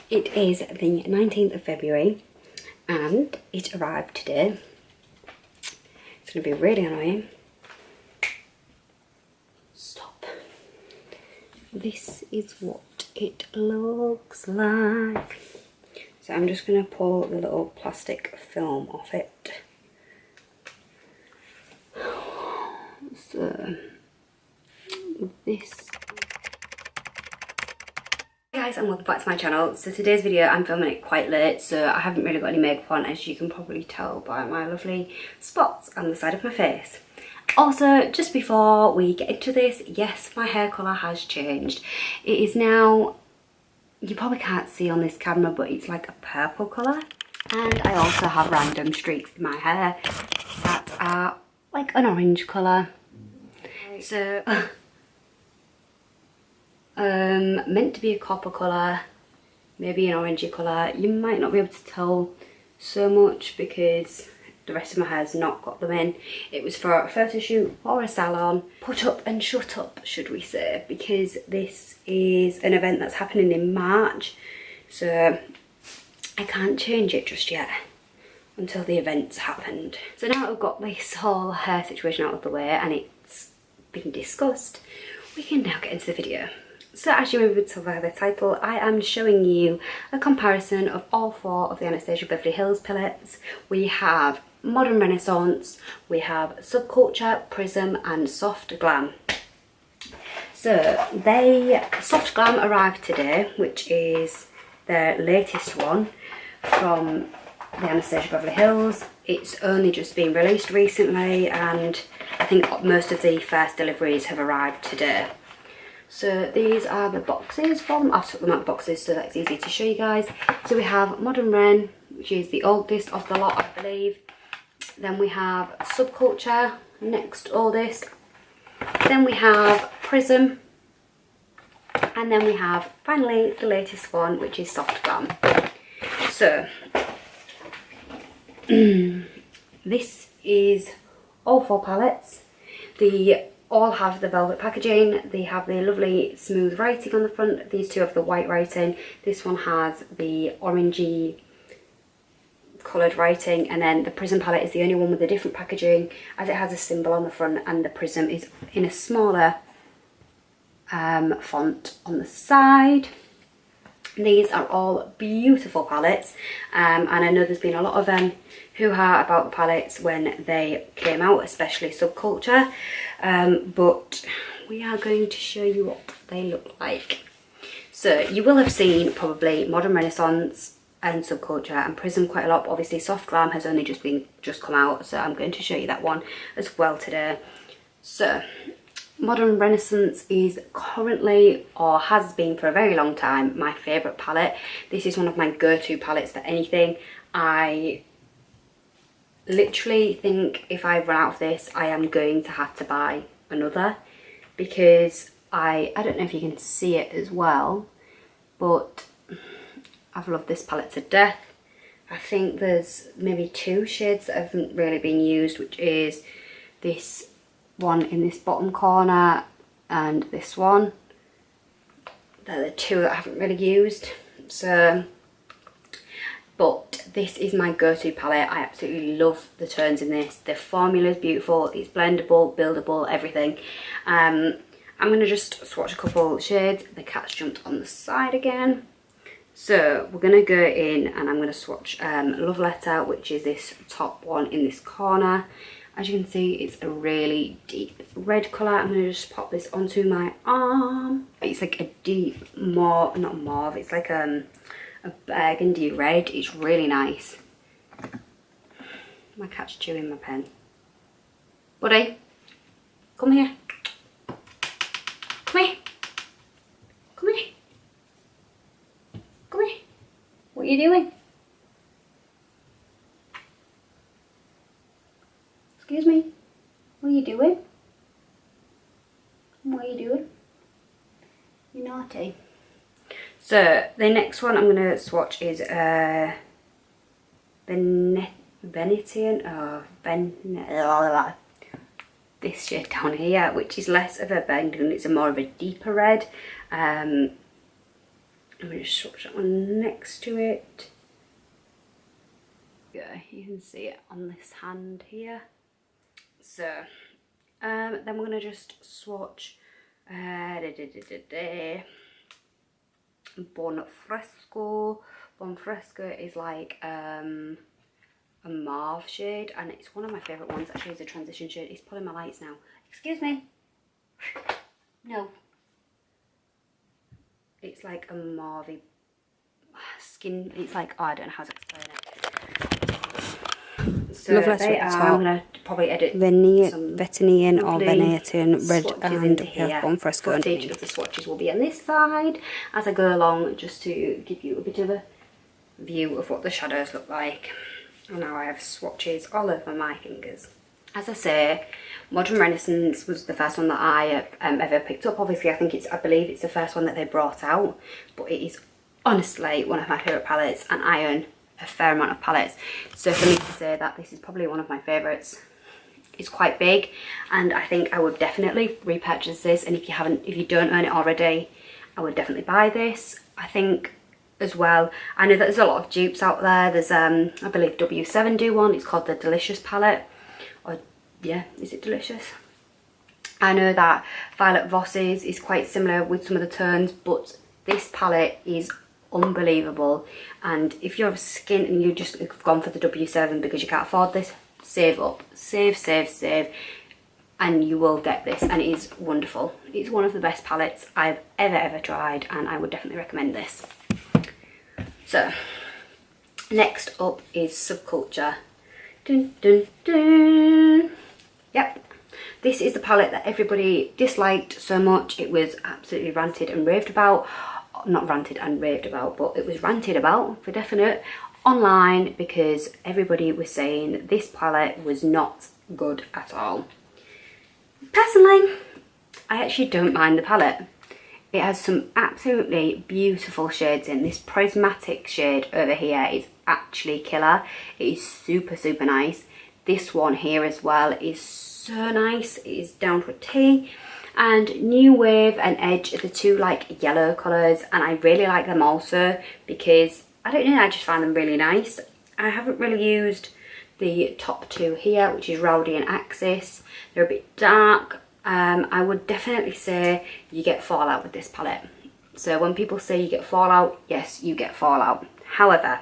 It is the 19th of February and it arrived today. It's going to be really annoying. Stop. This is what it looks like. So I'm just going to pull the little plastic film off it. So this. Hey guys, and welcome back to my channel. So today's video I'm filming it quite late, so I haven't really got any makeup on, as you can probably tell by my lovely spots on the side of my face. Also, just before we get into this, yes, my hair colour has changed. It is now, you probably can't see on this camera, but it's like a purple colour. And I also have random streaks in my hair that are like an orange colour. So meant to be a copper colour, maybe an orangey colour. You might not be able to tell so much because the rest of my hair's not got them in. It was for a photo shoot or a salon. Put up and shut up, should we say, because this is an event that's happening in March, so I can't change it just yet until the event's happened. So now that we've got this whole hair situation out of the way and it's been discussed, we can now get into the video. So as you may be able to tell by the title, I am showing you a comparison of all four of the Anastasia Beverly Hills palettes. We have Modern Renaissance, we have Subculture, Prism and Soft Glam. So Soft Glam arrived today, which is their latest one from the Anastasia Beverly Hills. It's only just been released recently and I think most of the first deliveries have arrived today. So these are the boxes from, I've took them out of the boxes so that's easy to show you guys. So we have Modern Ren, which is the oldest of the lot, I believe. Then we have Subculture, next oldest. Then we have Prism. And then we have, finally, the latest one, which is Soft Glam. So, this is all four palettes. They all have the velvet packaging. They have the lovely smooth writing on the front. These two have the white writing. This one has the orangey coloured writing, and then the Prism palette is the only one with a different packaging, as it has a symbol on the front, and the Prism is in a smaller font on the side. These are all beautiful palettes, and I know there's been a lot of hoo-ha about the palettes when they came out, especially Subculture, but we are going to show you what they look like. So you will have seen probably Modern Renaissance and Subculture and Prism quite a lot, but obviously Soft Glam has only just come out, so I'm going to show you that one as well today. So Modern Renaissance is currently, or has been for a very long time, my favourite palette. This is one of my go-to palettes for anything. I literally think if I run out of this, I am going to have to buy another, because I don't know if you can see it as well, but I've loved this palette to death. I think there's maybe two shades that haven't really been used, which is this one in this bottom corner and this one. They're the two that I haven't really used. So, but this is my go-to palette. I absolutely love the tones in this. The formula is beautiful. It's blendable, buildable, everything. I'm going to just swatch a couple shades. The cat's jumped on the side again. So we're going to go in and I'm going to swatch Love Letter, which is this top one in this corner. As you can see, it's a really deep red colour. I'm going to just pop this onto my arm. It's like a deep not mauve, it's like a burgundy red. It's really nice. My cat's chewing my pen. Buddy, come here. Come here. Come here. Come here. What are you doing? Excuse me, what are you doing? What are you doing? You're naughty. So the next one I'm going to swatch is Venetian, this shade down here, which is less of a burgundy, it's a more of a deeper red. I'm going to swatch that one next to it. Yeah, you can see it on this hand here. So, then we're going to just swatch Bon Fresco. Bon Fresco is like a mauve shade, and it's one of my favourite ones. Actually, it's a transition shade. It's pulling my lights now. Excuse me. No. It's like a mauve skin. It's like, oh, I don't know how to explain it. So they are, I'm going to probably edit Vetinian or Venetin, red and here. Bon Fresco. Footage of the swatches will be on this side as I go along, just to give you a bit of a view of what the shadows look like. And now I have swatches all over my fingers. As I say, Modern Renaissance was the first one that I ever picked up. Obviously, I believe it's the first one that they brought out, but it is honestly one of my favourite palettes, and I own a fair amount of palettes. So for me to say that this is probably one of my favourites, it's quite big, and I think I would definitely repurchase this. And if you don't own it already, I would definitely buy this. I think as well, I know that there's a lot of dupes out there. There's I believe W7 do one. It's called the Delicious palette. Or yeah, is it Delicious? I know that Violet Voss's is quite similar with some of the tones, but this palette is unbelievable. And if you're of skin and you just have gone for the W7 because you can't afford this, save up, save, and you will get this, and it is wonderful. It's one of the best palettes I've ever tried, and I would definitely recommend this. So next up is Subculture. Dun, dun, dun. Yep, this is the palette that everybody disliked so much. It was absolutely ranted and raved about. Not ranted and raved about, but it was ranted about for definite online, because everybody was saying this palette was not good at all. Personally, I actually don't mind the palette. It has some absolutely beautiful shades in. This prismatic shade over here is actually killer. It is super nice. This one here as well is so nice. It is down to a T. And New Wave and Edge are the two like yellow colours, and I really like them also because I don't know, I just find them really nice. I haven't really used the top two here, which is Rowdy and Axis. They're a bit dark. I would definitely say you get fallout with this palette. So when people say you get fallout, yes, you get fallout. However,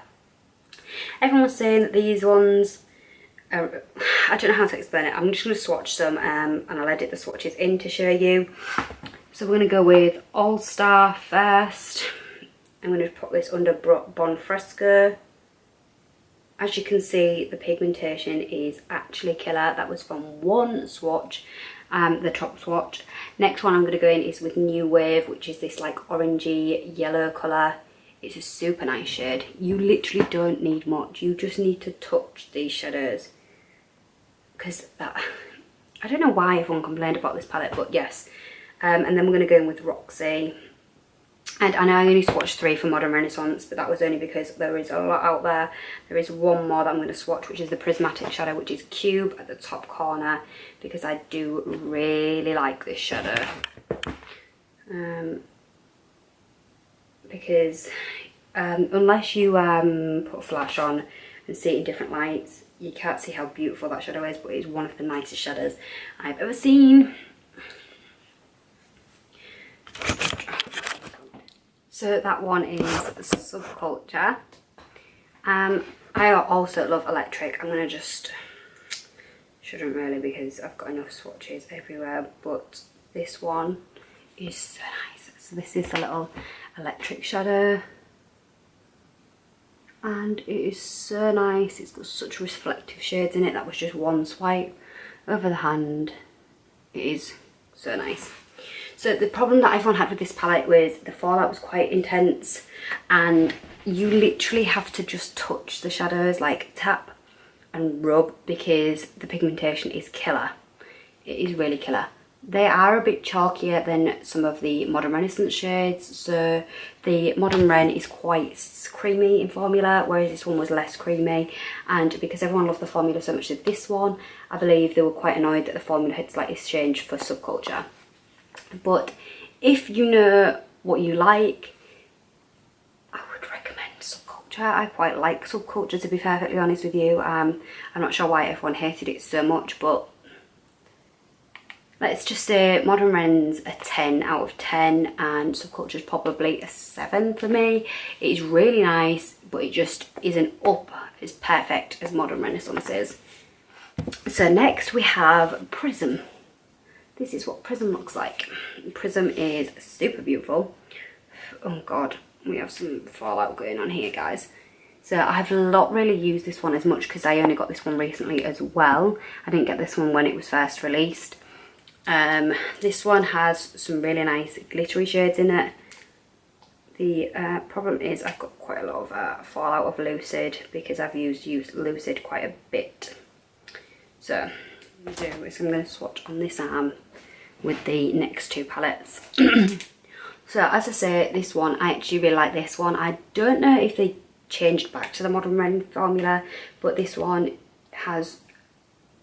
everyone's saying that these ones are, I don't know how to explain it. I'm just going to swatch some and I'll edit the swatches in to show you. So we're going to go with All Star first. I'm going to put this under Bon Fresco. As you can see, the pigmentation is actually killer. That was from one swatch, the top swatch. Next one I'm going to go in is with New Wave, which is this like orangey yellow colour. It's a super nice shade. You literally don't need much. You just need to touch these shadows. Because I don't know why everyone complained about this palette, but yes. And then we're going to go in with Roxy. And I know I only swatched 3 for Modern Renaissance, but that was only because there is a lot out there. There is one more that I'm going to swatch, which is the Prismatic shadow, which is Cube at the top corner, because I do really like this shadow. Because unless you put a flash on and see it in different lights, you can't see how beautiful that shadow is, but it is one of the nicest shadows I've ever seen. So that one is Subculture. I also love Electric. I'm going to just, shouldn't really because I've got enough swatches everywhere, but this one is so nice. So this is the little Electric shadow. And it is so nice. It's got such reflective shades in it. That was just one swipe over the hand. It is so nice. So the problem that everyone had with this palette was the fallout was quite intense, and you literally have to just touch the shadows, like tap and rub, because the pigmentation is killer. It is really killer. They are a bit chalkier than some of the Modern Renaissance shades. So the Modern Ren is quite creamy in formula, whereas this one was less creamy. And because everyone loved the formula so much of this one, I believe they were quite annoyed that the formula had slightly changed for Subculture. But if you know what you like, Subculture. I quite like Subculture, to be perfectly honest with you. I'm not sure why everyone hated it so much, but let's just say Modern Ren's a 10 out of 10 and Subculture's probably a 7 for me. It is really nice, but it just isn't up as perfect as Modern Renaissance is. So next we have Prism. This is what Prism looks like. Prism is super beautiful. Oh god, we have some fallout going on here, guys. So I've not really used this one as much because I only got this one recently as well. I didn't get this one when it was first released. This one has some really nice glittery shades in it. The problem is I've got quite a lot of fallout of Lucid because I've used Lucid quite a bit. So what I'm going to do is I'm going to swatch on this arm with the next two palettes. So as I say, this one, I actually really like this one. I don't know if they changed back to the Modern Ren formula, but this one has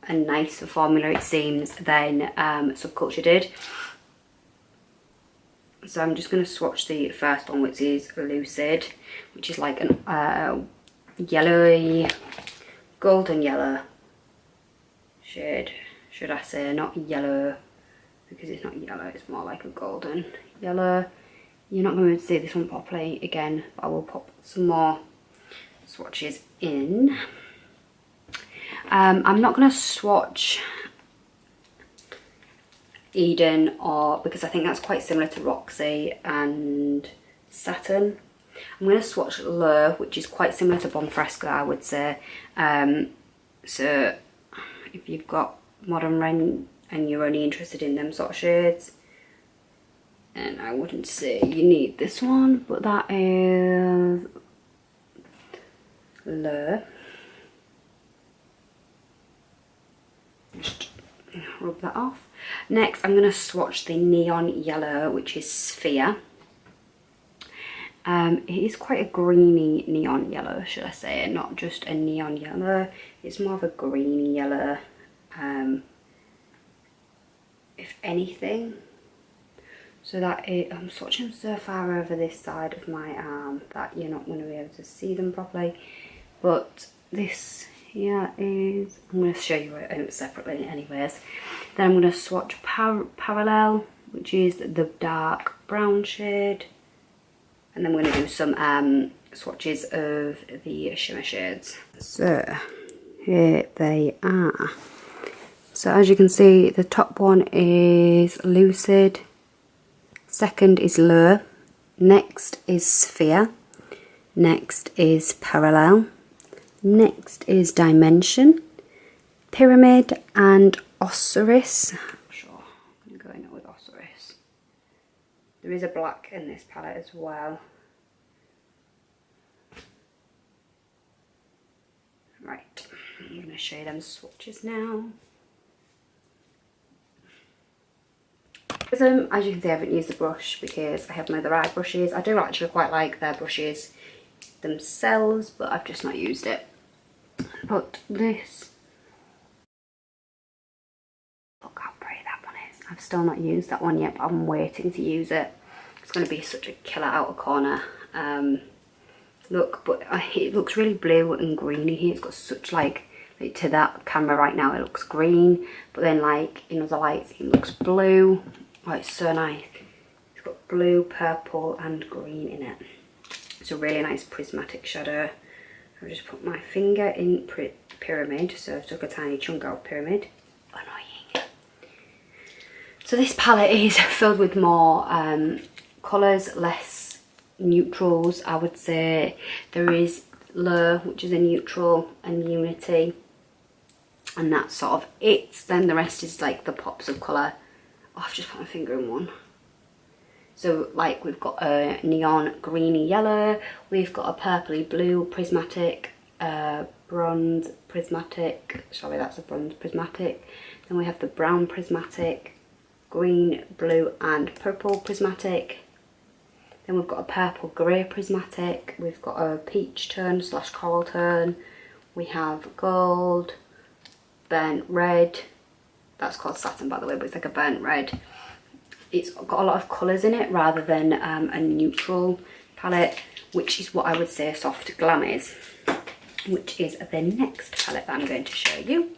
a nicer formula, it seems, than Subculture did. So I'm just going to swatch the first one, which is Lucid, which is like an yellowy, golden yellow shade, should I say, not yellow, because it's not yellow, it's more like a golden yellow. You're not going to see this one properly again, but I will pop some more swatches in. I'm not going to swatch Eden, because I think that's quite similar to Roxy and Saturn. I'm going to swatch Lure, which is quite similar to Bonfresco, I would say. So if you've got Modern Ren and you're only interested in them sort of shades, and I wouldn't say you need this one, but that is Lure. Just rub that off. Next I'm going to swatch the Neon Yellow, which is Sphere. It is quite a greeny neon yellow, should I say, not just a neon yellow, it's more of a greeny yellow, if anything. So that is, I'm swatching so far over this side of my arm that you're not going to be able to see them properly, but this here is, I'm going to show you it separately anyways. Then I'm going to swatch Parallel, which is the dark brown shade, and then we're going to do some swatches of the shimmer shades. So here they are. So as you can see, the top one is Lucid, second is Lure, next is Sphere, next is Parallel, next is Dimension, Pyramid and Osiris. I'm sure I'm going to go in with Osiris. There is a black in this palette as well. Right, I'm going to show you them swatches now. As you can see, I haven't used the brush because I have my other eye brushes. I do actually quite like their brushes themselves, but I've just not used it. But this, look how pretty that one is. I've still not used that one yet, but I'm waiting to use it. It's going to be such a killer outer corner look, but it looks really blue and greeny here. It's got such like to that camera right now it looks green, but then like in other lights it looks blue. Oh, it's so nice. It's got blue, purple and green in it. It's a really nice prismatic shadow. I've just put my finger in Pyramid, so I took a tiny chunk out of Pyramid. Annoying. So this palette is filled with more colours, less neutrals, I would say. There is Lure, which is a neutral, and Unity, and that's sort of it. Then the rest is like the pops of colour. Oh, I've just put my finger in one. So like we've got a neon greeny yellow, we've got a purpley blue prismatic, bronze prismatic, sorry that's a bronze prismatic, then we have the brown prismatic, green, blue and purple prismatic, then we've got a purple grey prismatic, we've got a peach tone / coral tone, we have gold, burnt red, that's called satin by the way, but it's like a burnt red. It's got a lot of colours in it rather than a neutral palette, which is what I would say Soft Glam is, which is the next palette that I'm going to show you.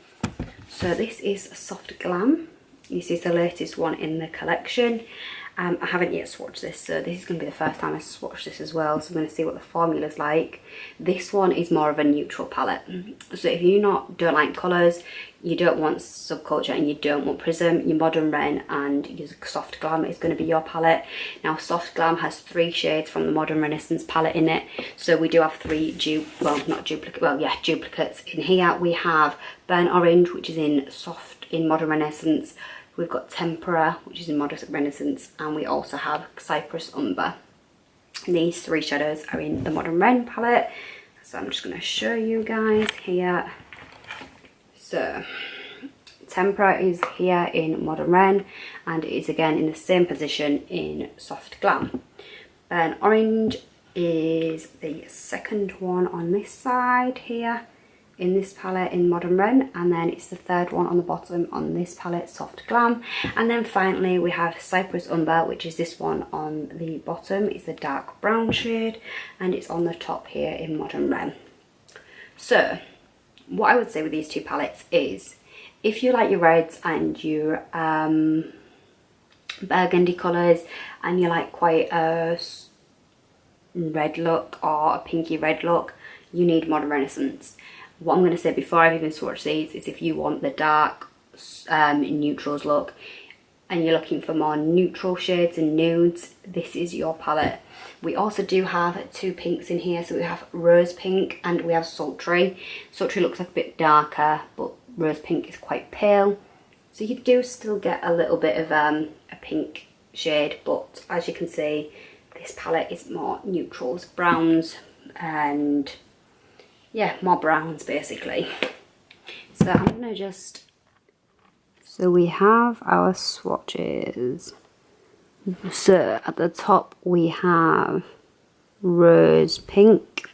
So this is Soft Glam. This is the latest one in the collection. I haven't yet swatched this, so this is going to be the first time I swatch this as well, so I'm going to see what the formula's like. This one is more of a neutral palette, so if you don't like colours, you don't want Subculture and you don't want Prism, your Modern Ren and your Soft Glam is going to be your palette. Now Soft Glam has 3 shades from the Modern Renaissance palette in it, so we do have 3 duplicates in here. We have Burnt Orange, which is in Modern Renaissance. We've got Tempera, which is in Modern Renaissance, and we also have Cypress Umber. These 3 shadows are in the Modern Ren palette, so I'm just going to show you guys here. So Tempera is here in Modern Ren, and it is again in the same position in Soft Glam. Burnt Orange is the second one on this side here in this palette in Modern Ren, and then it's the third one on the bottom on this palette, Soft Glam. And then finally we have Cypress Umber, which is this one on the bottom. It's a dark brown shade, and it's on the top here in Modern Ren. So what I would say with these 2 palettes is, if you like your reds and your burgundy colours, and you like quite a red look or a pinky red look, you need Modern Renaissance. What I'm going to say before I've even swatched these is, if you want the dark neutrals look and you're looking for more neutral shades and nudes, this is your palette. We also do have 2 pinks in here, so we have Rose Pink and we have Sultry. Sultry looks like a bit darker, but Rose Pink is quite pale, so you do still get a little bit of a pink shade, but as you can see, this palette is more neutrals, browns, and yeah, more browns basically. So I'm gonna just, so we have our swatches. So at the top we have Rose Pink,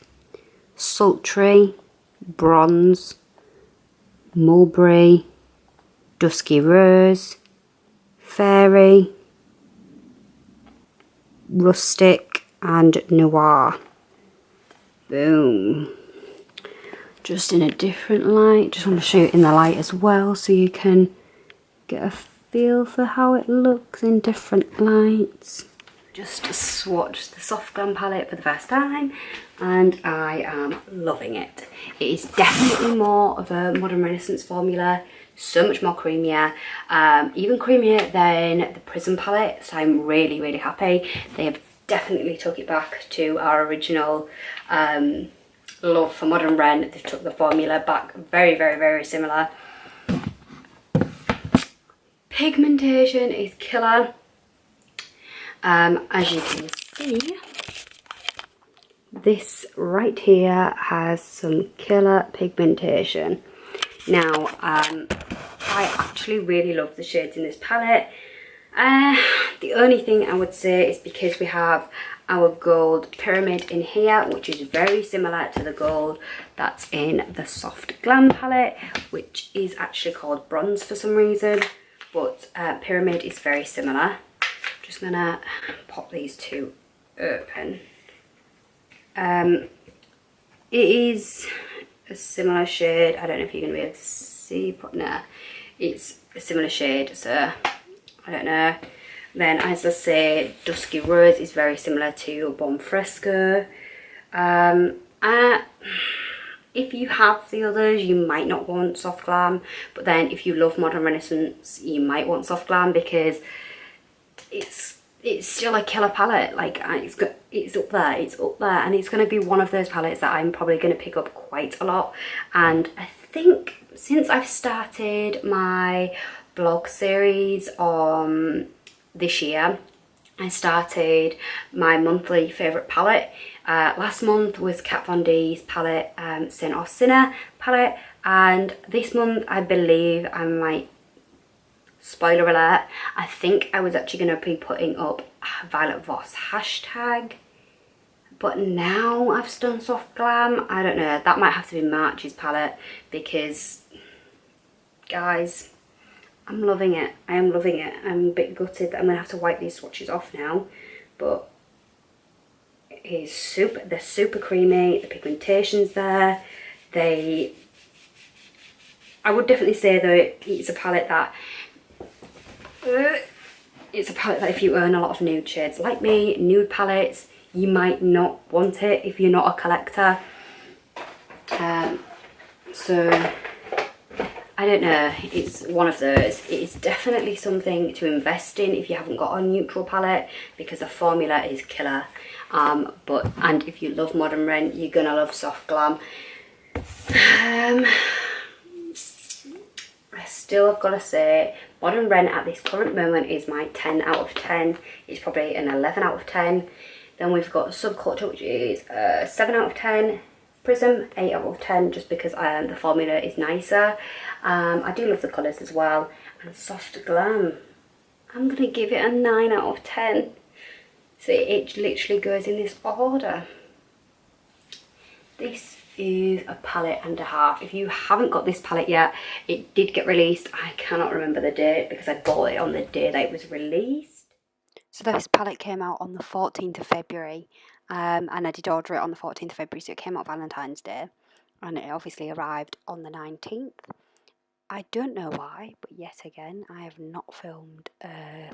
Sultry, Bronze, Mulberry, Dusky Rose, Fairy, Rustic, and Noir. Boom. Just in a different light. Just want to show you in the light as well, so you can get a feel for how it looks in different lights. Just swatched the Soft Glam palette for the first time, and I am loving it. It is definitely more of a Modern Renaissance formula, so much more creamier, even creamier than the Prism palette, so I'm really, really happy. They have definitely took it back to our original love for Modern Ren. They've took the formula back very, very, very similar. Pigmentation is killer. As you can see, this right here has some killer pigmentation. Now, I actually really love the shades in this palette. The only thing I would say is, because we have our gold pyramid in here, which is very similar to the gold that's in the Soft Glam palette, which is actually called bronze for some reason, but pyramid is very similar. Just gonna pop these 2 open. It is a similar shade. I don't know if you're gonna be able to see, but no, it's a similar shade, so I don't know. Then, as I say, Dusky Rose is very similar to Bon Fresco. If you have the others, you might not want Soft Glam, but then if you love Modern Renaissance, you might want Soft Glam, because it's still a killer palette. Like, it's up there, and it's going to be one of those palettes that I'm probably going to pick up quite a lot. And I think since I've started my blog series this year, I started my monthly favourite palette. Last month was Kat Von D's palette, Saint or Sinner palette, and this month I believe I might, spoiler alert, I think I was actually going to be putting up Violet Voss hashtag, but now I've done Soft Glam. I don't know, that might have to be March's palette, because guys, I'm loving it. I am loving it. I'm a bit gutted that I'm going to have to wipe these swatches off now, but is they're super creamy, the pigmentation's there. I would definitely say though it's a palette that if you own a lot of nude shades like me, nude palettes, you might not want it if you're not a collector. So I don't know, it's one of those. It's definitely something to invest in if you haven't got a neutral palette, because the formula is killer. And if you love Modern Rent, you're gonna love Soft Glam. I've got to say, Modern Rent at this current moment is my 10 out of 10. It's probably an 11 out of 10. Then we've got Subculture, which is 7 out of 10. Prism, 8 out of 10, just because the formula is nicer. I do love the colours as well. And Soft Glam, I'm going to give it a 9 out of 10. So it literally goes in this order. This is a palette and a half. If you haven't got this palette yet, it did get released. I cannot remember the date because I bought it on the day that it was released. So this palette came out on the 14th of February, and I did order it on the 14th of February, so it came out Valentine's Day, and it obviously arrived on the 19th. I don't know why, but yet again, I have not filmed a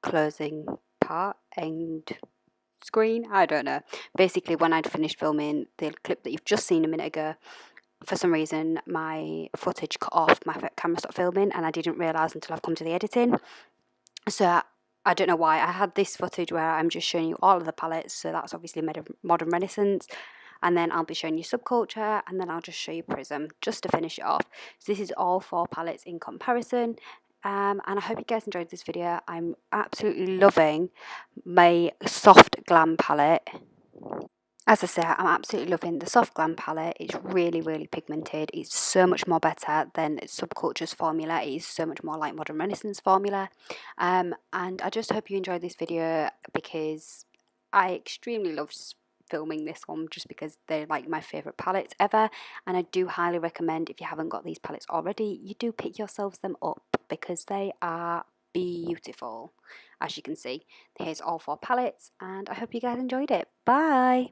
closing part, end screen, I don't know. Basically, when I'd finished filming the clip that you've just seen a minute ago, for some reason my footage cut off, my camera stopped filming, and I didn't realise until I've come to the editing. So I don't know why. I had this footage where I'm just showing you all of the palettes, so that's obviously Modern Renaissance, and then I'll be showing you Subculture, and then I'll just show you Prism just to finish it off. So this is all 4 palettes in comparison. And I hope you guys enjoyed this video. I'm absolutely loving my Soft Glam palette. As I say, I'm absolutely loving the Soft Glam palette. It's really, really pigmented. It's so much more better than Subculture's formula. It is so much more like Modern Renaissance formula. And I just hope you enjoyed this video, because I extremely love filming this one just because they're like my favourite palettes ever. And I do highly recommend, if you haven't got these palettes already, you do pick yourselves them up, because they are beautiful. As you can see, here's all 4 palettes, and I hope you guys enjoyed it. Bye!